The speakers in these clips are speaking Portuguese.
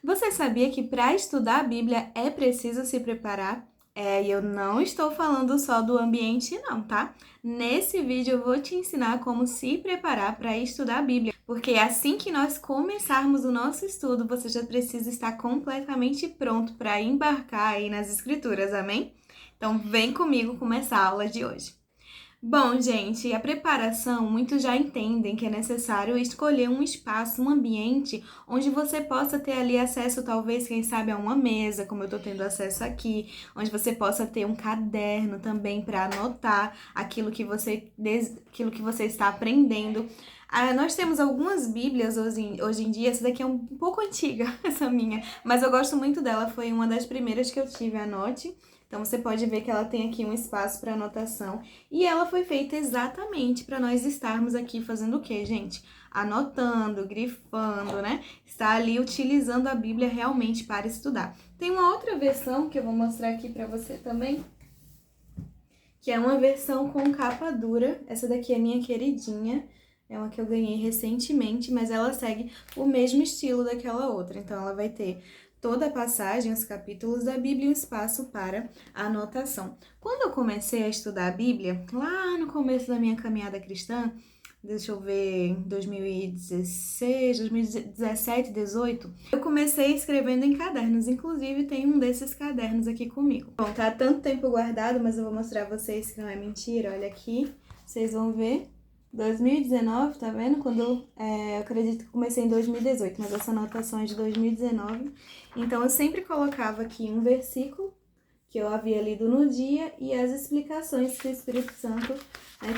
Você sabia que para estudar a Bíblia é preciso se preparar? E eu não estou falando só do ambiente, não, tá? Nesse vídeo eu vou te ensinar como se preparar para estudar a Bíblia, porque assim que nós começarmos o nosso estudo, você já precisa estar completamente pronto para embarcar aí nas Escrituras, amém? Então vem comigo começar a aula de hoje. Bom, gente, a preparação, muitos já entendem que é necessário escolher um espaço, um ambiente onde você possa ter ali acesso, talvez, quem sabe, a uma mesa, como eu estou tendo acesso aqui, onde você possa ter um caderno também para anotar aquilo que você está aprendendo. Nós temos algumas Bíblias hoje em dia, essa daqui é um pouco antiga, essa minha, mas eu gosto muito dela, foi uma das primeiras que eu tive, anote. Então, você pode ver que ela tem aqui um espaço para anotação e ela foi feita exatamente para nós estarmos aqui fazendo o quê, gente? Anotando, grifando, né? Está ali utilizando a Bíblia realmente para estudar. Tem uma outra versão que eu vou mostrar aqui para você também, que é uma versão com capa dura. Essa daqui é minha queridinha. É uma que eu ganhei recentemente, mas ela segue o mesmo estilo daquela outra. Então, ela vai ter toda a passagem, os capítulos da Bíblia e um espaço para anotação. Quando eu comecei a estudar a Bíblia, lá no começo da minha caminhada cristã, deixa eu ver, 2016, 2017, 18, eu comecei escrevendo em cadernos, inclusive tem um desses cadernos aqui comigo. Bom, tá há tanto tempo guardado, mas eu vou mostrar a vocês que não é mentira, olha aqui, vocês vão ver. 2019, tá vendo? Quando eu acredito que comecei em 2018, mas essa anotação é de 2019. Então, eu sempre colocava aqui um versículo que eu havia lido no dia e as explicações que o Espírito Santo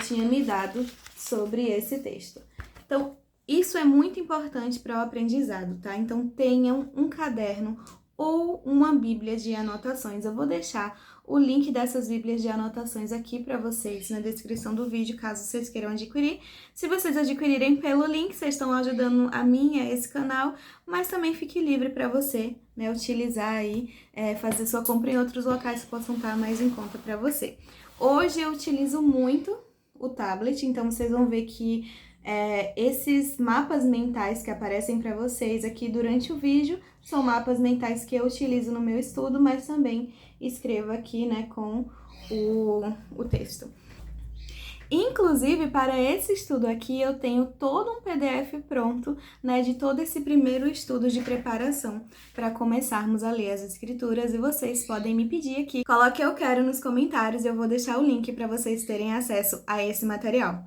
tinha me dado sobre esse texto. Então, isso é muito importante para o aprendizado, tá? Então, tenham um caderno ou uma Bíblia de anotações. Eu vou deixar o link dessas Bíblias de anotações aqui para vocês na descrição do vídeo, caso vocês queiram adquirir. Se vocês adquirirem pelo link, vocês estão ajudando a mim, a esse canal, mas também fique livre para você, né, utilizar aí, fazer sua compra em outros locais que possam estar mais em conta para você. Hoje eu utilizo muito o tablet, então vocês vão ver que esses mapas mentais que aparecem para vocês aqui durante o vídeo são mapas mentais que eu utilizo no meu estudo, mas também escrevo aqui, né, com o texto. Inclusive, para esse estudo aqui, eu tenho todo um PDF pronto, né, de todo esse primeiro estudo de preparação para começarmos a ler as escrituras, e vocês podem me pedir aqui, coloque eu quero nos comentários e eu vou deixar o link para vocês terem acesso a esse material.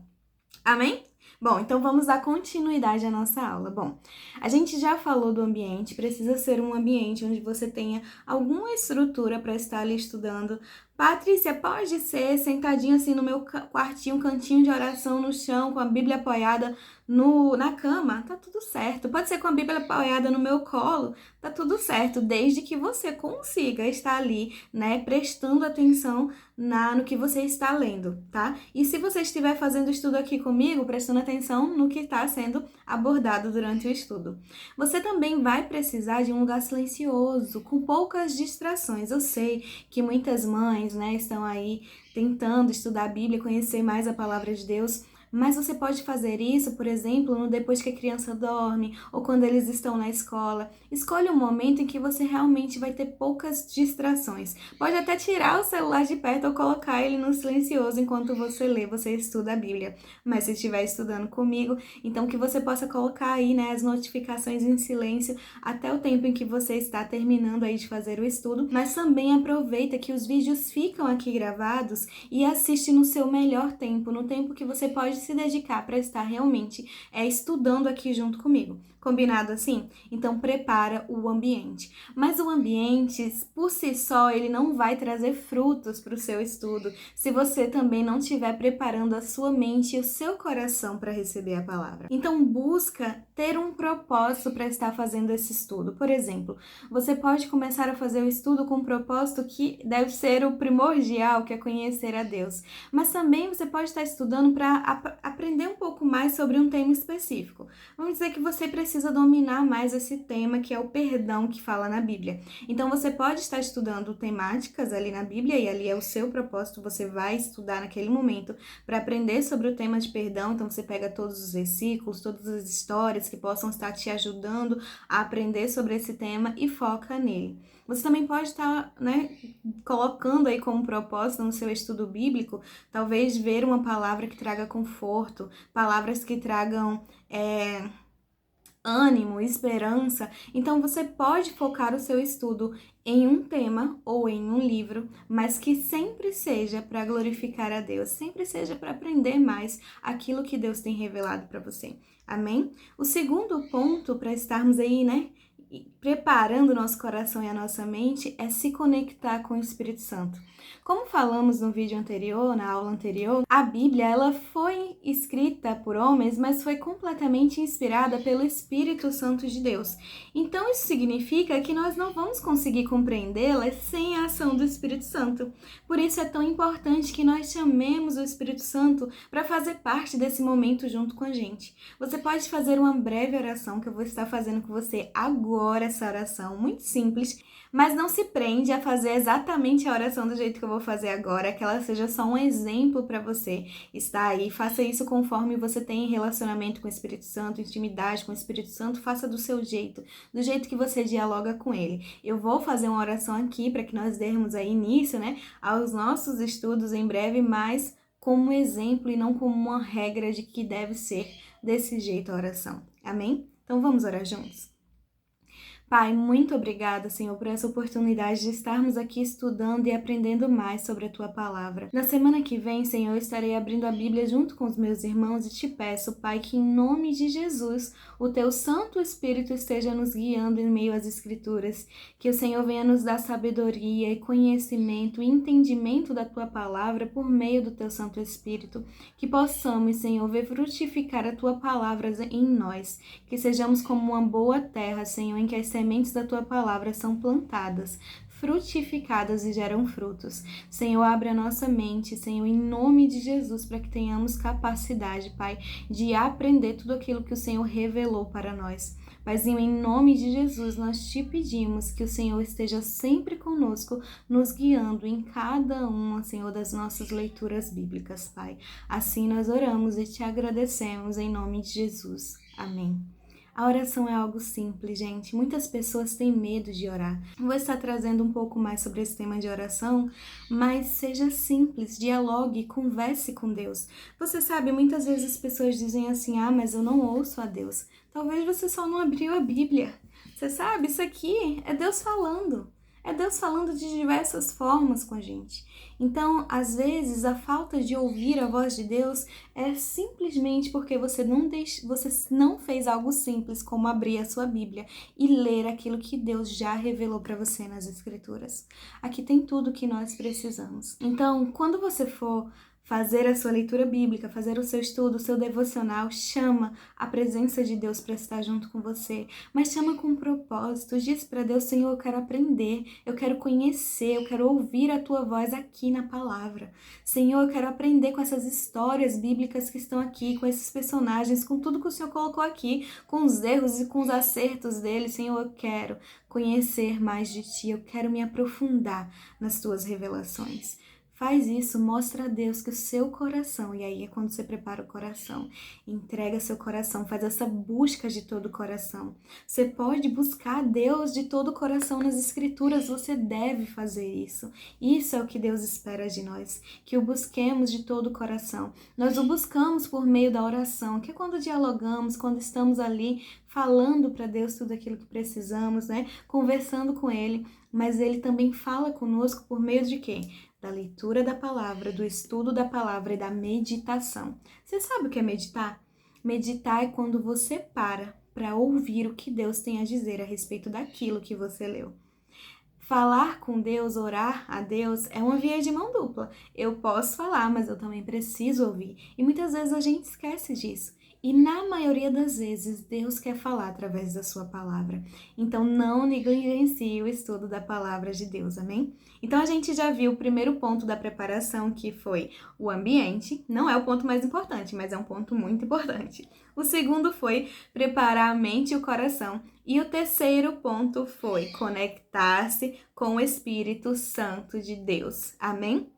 Amém? Bom, então vamos dar continuidade à nossa aula. Bom, a gente já falou do ambiente, precisa ser um ambiente onde você tenha alguma estrutura para estar ali estudando. Patrícia, pode ser sentadinho assim no meu quartinho, cantinho de oração no chão, com a Bíblia apoiada na cama, tá tudo certo. Pode ser com a Bíblia apoiada no meu colo, tá tudo certo, desde que você consiga estar ali, né, prestando atenção no que você está lendo, tá? E se você estiver fazendo estudo aqui comigo, prestando atenção no que está sendo abordado durante o estudo. Você também vai precisar de um lugar silencioso, com poucas distrações. Eu sei que muitas mães, né, estão aí tentando estudar a Bíblia, conhecer mais a palavra de Deus, mas você pode fazer isso, por exemplo, depois que a criança dorme ou quando eles estão na escola. Escolha um momento em que você realmente vai ter poucas distrações. Pode até tirar o celular de perto ou colocar ele no silencioso enquanto você lê, você estuda a Bíblia. Mas se estiver estudando comigo, então que você possa colocar aí, né, as notificações em silêncio até o tempo em que você está terminando aí de fazer o estudo. Mas também aproveita que os vídeos ficam aqui gravados e assiste no seu melhor tempo, no tempo que você pode se dedicar para estar realmente estudando aqui junto comigo. Combinado assim? Então prepara o ambiente. Mas o ambiente, por si só, ele não vai trazer frutos para o seu estudo se você também não estiver preparando a sua mente e o seu coração para receber a palavra. Então busca ter um propósito para estar fazendo esse estudo. Por exemplo, você pode começar a fazer o estudo com um propósito que deve ser o primordial, que é conhecer a Deus. Mas também você pode estar estudando para aprender um pouco mais sobre um tema específico. Vamos dizer que você precisa precisa dominar mais esse tema que é o perdão que fala na Bíblia. Então você pode estar estudando temáticas ali na Bíblia e ali é o seu propósito, você vai estudar naquele momento para aprender sobre o tema de perdão. Então você pega todos os versículos, todas as histórias que possam estar te ajudando a aprender sobre esse tema e foca nele. Você também pode estar, colocando aí como propósito no seu estudo bíblico, talvez ver uma palavra que traga conforto, palavras que tragam ânimo, esperança. Então você pode focar o seu estudo em um tema ou em um livro, mas que sempre seja para glorificar a Deus, sempre seja para aprender mais aquilo que Deus tem revelado para você. Amém? O segundo ponto para estarmos aí, preparando o nosso coração e a nossa mente é se conectar com o Espírito Santo. Como falamos no vídeo anterior, na aula anterior, a Bíblia ela foi escrita por homens, mas foi completamente inspirada pelo Espírito Santo de Deus. Então isso significa que nós não vamos conseguir compreendê-la sem a ação do Espírito Santo. Por isso é tão importante que nós chamemos o Espírito Santo para fazer parte desse momento junto com a gente. Você pode fazer uma breve oração que eu vou estar fazendo com você agora, essa oração muito simples, mas não se prende a fazer exatamente a oração do jeito que eu vou fazer agora, que ela seja só um exemplo para você estar aí. Faça isso conforme você tem relacionamento com o Espírito Santo, intimidade com o Espírito Santo, faça do seu jeito, do jeito que você dialoga com ele. Eu vou fazer uma oração aqui para que nós dermos aí início, aos nossos estudos em breve, mas como exemplo e não como uma regra de que deve ser desse jeito a oração. Amém? Então vamos orar juntos? Pai, muito obrigada, Senhor, por essa oportunidade de estarmos aqui estudando e aprendendo mais sobre a Tua Palavra. Na semana que vem, Senhor, eu estarei abrindo a Bíblia junto com os meus irmãos e te peço, Pai, que em nome de Jesus, o Teu Santo Espírito esteja nos guiando em meio às Escrituras, que o Senhor venha nos dar sabedoria e conhecimento e entendimento da Tua Palavra por meio do Teu Santo Espírito, que possamos, Senhor, ver frutificar a Tua Palavra em nós, que sejamos como uma boa terra, Senhor, em que as sementes da Tua Palavra são plantadas, frutificadas e geram frutos. Senhor, abre a nossa mente, Senhor, em nome de Jesus, para que tenhamos capacidade, Pai, de aprender tudo aquilo que o Senhor revelou para nós. Paizinho, em nome de Jesus, nós te pedimos que o Senhor esteja sempre conosco, nos guiando em cada uma, Senhor, das nossas leituras bíblicas, Pai. Assim nós oramos e te agradecemos em nome de Jesus. Amém. A oração é algo simples, gente. Muitas pessoas têm medo de orar. Vou estar trazendo um pouco mais sobre esse tema de oração, mas seja simples, dialogue, converse com Deus. Você sabe, muitas vezes as pessoas dizem assim, mas eu não ouço a Deus. Talvez você só não abriu a Bíblia. Você sabe, isso aqui é Deus falando. É Deus falando de diversas formas com a gente. Então, às vezes, a falta de ouvir a voz de Deus é simplesmente porque você não fez algo simples como abrir a sua Bíblia e ler aquilo que Deus já revelou para você nas Escrituras. Aqui tem tudo que nós precisamos. Então, quando você for fazer a sua leitura bíblica, fazer o seu estudo, o seu devocional, chama a presença de Deus para estar junto com você, mas chama com propósito, diz para Deus, Senhor, eu quero aprender, eu quero conhecer, eu quero ouvir a Tua voz aqui na palavra. Senhor, eu quero aprender com essas histórias bíblicas que estão aqui, com esses personagens, com tudo que o Senhor colocou aqui, com os erros e com os acertos dele. Senhor, eu quero conhecer mais de Ti, eu quero me aprofundar nas Tuas revelações. Faz isso, mostra a Deus que o seu coração, e aí é quando você prepara o coração, entrega seu coração, faz essa busca de todo o coração. Você pode buscar a Deus de todo o coração nas Escrituras, você deve fazer isso. Isso é o que Deus espera de nós, que o busquemos de todo o coração. Nós o buscamos por meio da oração, que é quando dialogamos, quando estamos ali falando para Deus tudo aquilo que precisamos, conversando com Ele, mas Ele também fala conosco por meio de quê? Da leitura da palavra, do estudo da palavra e da meditação. Você sabe o que é meditar? Meditar é quando você para ouvir o que Deus tem a dizer a respeito daquilo que você leu. Falar com Deus, orar a Deus é uma via de mão dupla. Eu posso falar, mas eu também preciso ouvir. E muitas vezes a gente esquece disso. E na maioria das vezes, Deus quer falar através da sua palavra. Então, não negligencie o estudo da palavra de Deus, amém? Então, a gente já viu o primeiro ponto da preparação, que foi o ambiente. Não é o ponto mais importante, mas é um ponto muito importante. O segundo foi preparar a mente e o coração. E o terceiro ponto foi conectar-se com o Espírito Santo de Deus, amém?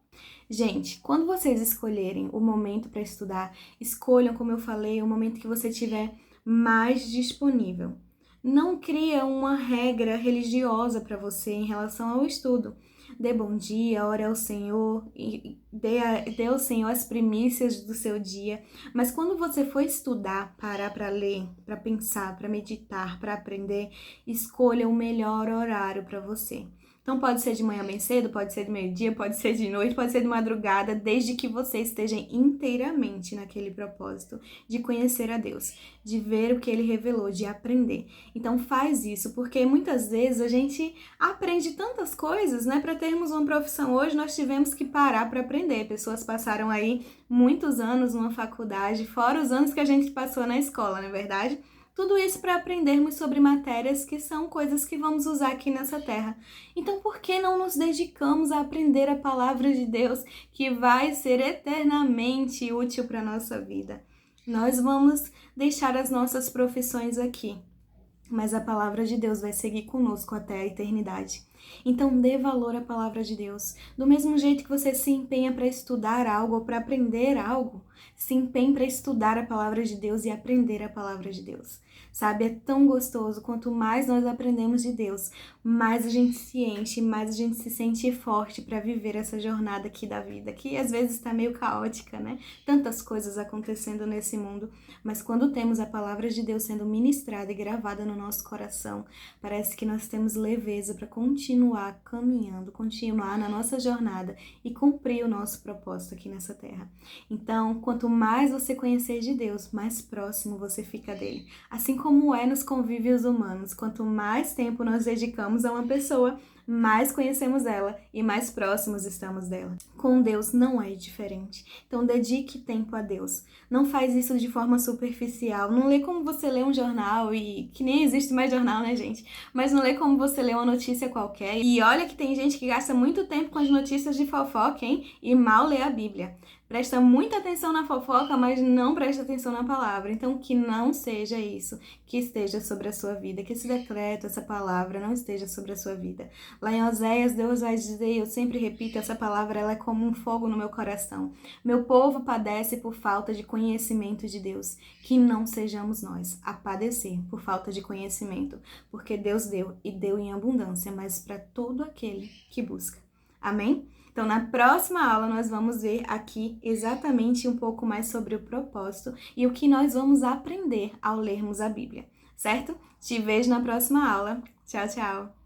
Gente, quando vocês escolherem o momento para estudar, escolham, como eu falei, o momento que você tiver mais disponível. Não cria uma regra religiosa para você em relação ao estudo. Dê bom dia, ore ao Senhor, e dê ao Senhor as primícias do seu dia. Mas quando você for estudar, parar para ler, para pensar, para meditar, para aprender, escolha o melhor horário para você. Então pode ser de manhã bem cedo, pode ser de meio-dia, pode ser de noite, pode ser de madrugada, desde que você esteja inteiramente naquele propósito de conhecer a Deus, de ver o que Ele revelou, de aprender. Então faz isso, porque muitas vezes a gente aprende tantas coisas, né? Para termos uma profissão hoje, nós tivemos que parar para aprender. Pessoas passaram aí muitos anos numa faculdade, fora os anos que a gente passou na escola, não é verdade? Tudo isso para aprendermos sobre matérias que são coisas que vamos usar aqui nessa terra. Então, por que não nos dedicamos a aprender a palavra de Deus, que vai ser eternamente útil para a nossa vida? Nós vamos deixar as nossas profissões aqui, mas a palavra de Deus vai seguir conosco até a eternidade. Então, dê valor à palavra de Deus. Do mesmo jeito que você se empenha para estudar algo ou para aprender algo, se empenhe para estudar a palavra de Deus e aprender a palavra de Deus. Sabe, é tão gostoso. Quanto mais nós aprendemos de Deus, mais a gente se enche, mais a gente se sente forte para viver essa jornada aqui da vida, que às vezes está meio caótica, né? Tantas coisas acontecendo nesse mundo, mas quando temos a palavra de Deus sendo ministrada e gravada no nosso coração, parece que nós temos leveza para continuar caminhando, continuar na nossa jornada e cumprir o nosso propósito aqui nessa terra. Então, quanto mais você conhecer de Deus, mais próximo você fica dele. Assim como é nos convívios humanos, quanto mais tempo nós dedicamos a uma pessoa, mais conhecemos ela e mais próximos estamos dela. Com Deus não é diferente. Então dedique tempo a Deus. Não faz isso de forma superficial. Não lê como você lê um jornal, e que nem existe mais jornal, né, gente? Mas não lê como você lê uma notícia qualquer. E olha que tem gente que gasta muito tempo com as notícias de fofoca, hein? E mal lê a Bíblia. Presta muita atenção na fofoca, mas não presta atenção na palavra. Então, que não seja isso que esteja sobre a sua vida, que esse decreto, essa palavra não esteja sobre a sua vida. Lá em Oséias, Deus vai dizer, eu sempre repito, essa palavra ela é como um fogo no meu coração. Meu povo padece por falta de conhecimento de Deus. Que não sejamos nós a padecer por falta de conhecimento, porque Deus deu e deu em abundância, mas para todo aquele que busca. Amém? Então, na próxima aula, nós vamos ver aqui exatamente um pouco mais sobre o propósito e o que nós vamos aprender ao lermos a Bíblia, certo? Te vejo na próxima aula. Tchau, tchau!